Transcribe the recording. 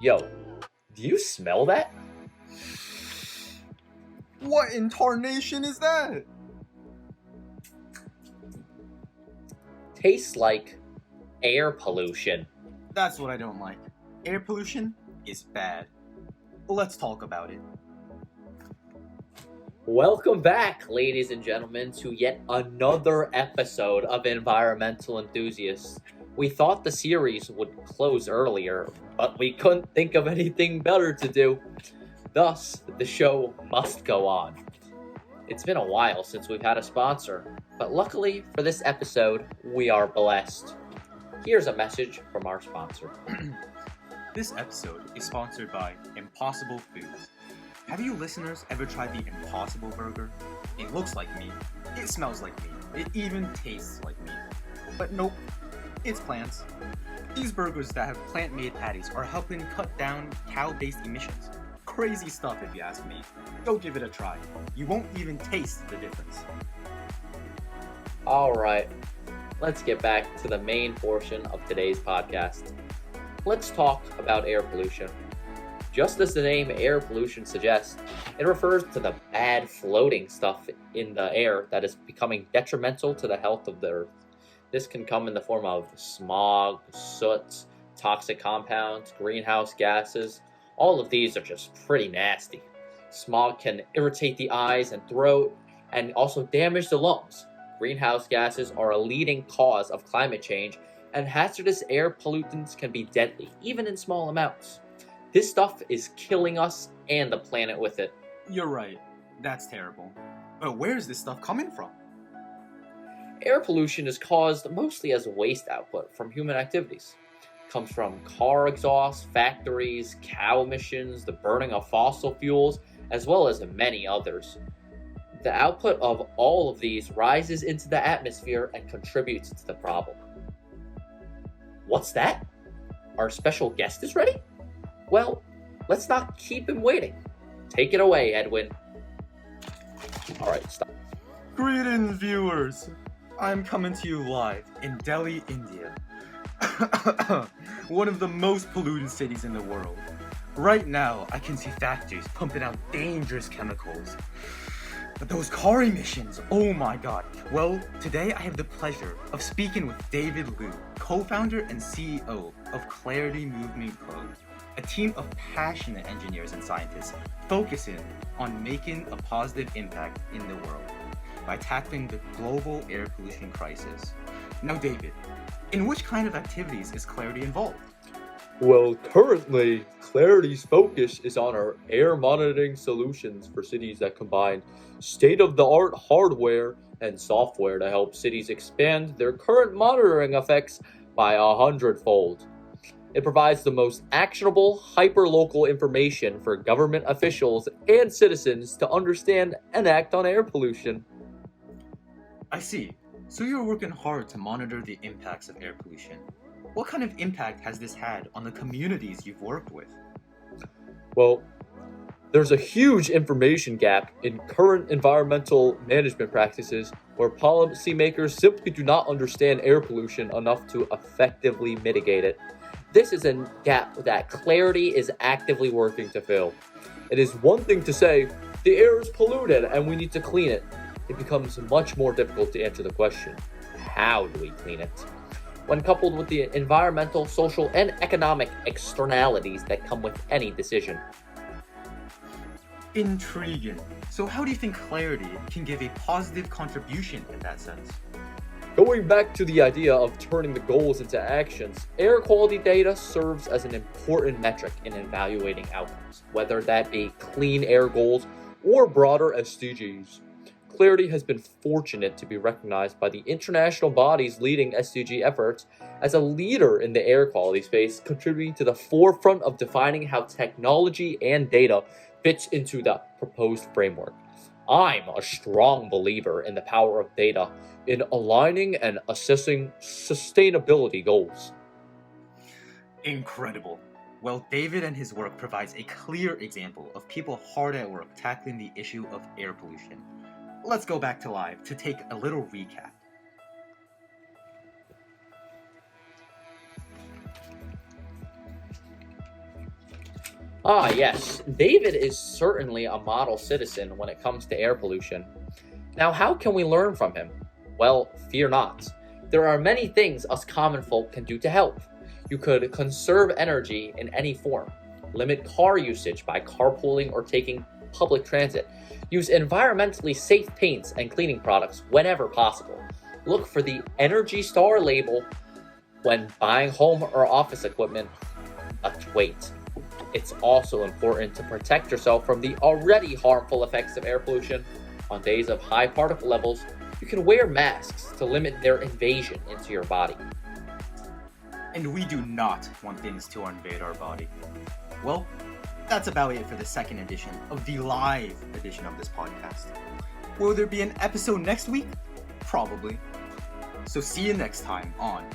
Yo, do you smell that? What in tarnation is that? Tastes like air pollution. That's what I don't like. Air pollution is bad. Let's talk about it. Welcome back, ladies and gentlemen, to yet another episode of Environmental Enthusiasts. We thought the series would close earlier, but we couldn't think of anything better to do. Thus, the show must go on. It's been a while since we've had a sponsor, but luckily for this episode, we are blessed. Here's a message from our sponsor. This episode is sponsored by Impossible Foods. Have you listeners ever tried the Impossible Burger? It looks like meat, it smells like meat, it even tastes like meat. But nope, it's plants. These burgers that have plant-made patties are helping cut down cow-based emissions. Crazy stuff if you ask me. Go give it a try. You won't even taste the difference. Alright, let's get back to the main portion of today's podcast. Let's talk about air pollution. Just as the name air pollution suggests, it refers to the bad floating stuff in the air that is becoming detrimental to the health of the earth. This can come in the form of smog, soot, toxic compounds, greenhouse gases. All of these are just pretty nasty. Smog can irritate the eyes and throat and also damage the lungs. Greenhouse gases are a leading cause of climate change, and hazardous air pollutants can be deadly, even in small amounts. This stuff is killing us and the planet with it. You're right. That's terrible. But where is this stuff coming from? Air pollution is caused mostly as waste output from human activities. It comes from car exhaust, factories, cow emissions, the burning of fossil fuels, as well as many others. The output of all of these rises into the atmosphere and contributes to the problem. What's that? Our special guest is ready? Well, let's not keep him waiting. Take it away, Edwin. Alright, stop. Greetings, viewers. I'm coming to you live in Delhi, India. One of the most polluted cities in the world. Right now, I can see factories pumping out dangerous chemicals. But those car emissions, oh my god. Well, today I have the pleasure of speaking with David Liu, co-founder and CEO of Clarity Movement Co., a team of passionate engineers and scientists focusing on making a positive impact in the world by tackling the global air pollution crisis. Now, David, in which kind of activities is Clarity involved? Well, currently, Clarity's focus is on our air monitoring solutions for cities that combine state-of-the-art hardware and software to help cities expand their current monitoring effects by 100-fold. It provides the most actionable, hyper-local information for government officials and citizens to understand and act on air pollution. I see. So you're working hard to monitor the impacts of air pollution. What kind of impact has this had on the communities you've worked with? Well, there's a huge information gap in current environmental management practices where policymakers simply do not understand air pollution enough to effectively mitigate it. This is a gap that Clarity is actively working to fill. It is one thing to say, the air is polluted and we need to clean it. It becomes much more difficult to answer the question, how do we clean it? When coupled with the environmental, social, and economic externalities that come with any decision. Intriguing. So how do you think Clarity can give a positive contribution in that sense? Going back to the idea of turning the goals into actions, air quality data serves as an important metric in evaluating outcomes, whether that be clean air goals or broader SDGs. Clarity has been fortunate to be recognized by the international bodies leading SDG efforts as a leader in the air quality space, contributing to the forefront of defining how technology and data fits into the proposed framework. I'm a strong believer in the power of data in aligning and assessing sustainability goals. Incredible. Well, David and his work provides a clear example of people hard at work tackling the issue of air pollution. Let's go back to live to take a little recap. Ah, yes, David is certainly a model citizen when it comes to air pollution. Now, how can we learn from him? Well, fear not. There are many things us common folk can do to help. You could conserve energy in any form, limit car usage by carpooling or taking public transit, use environmentally safe paints and cleaning products whenever possible. Look for the Energy Star label when buying home or office equipment, but wait. It's also important to protect yourself from the already harmful effects of air pollution. On days of high particle levels, you can wear masks to limit their invasion into your body. And we do not want things to invade our body. Well, that's about it for the second edition of the live edition of this podcast. Will there be an episode next week? Probably. So see you next time on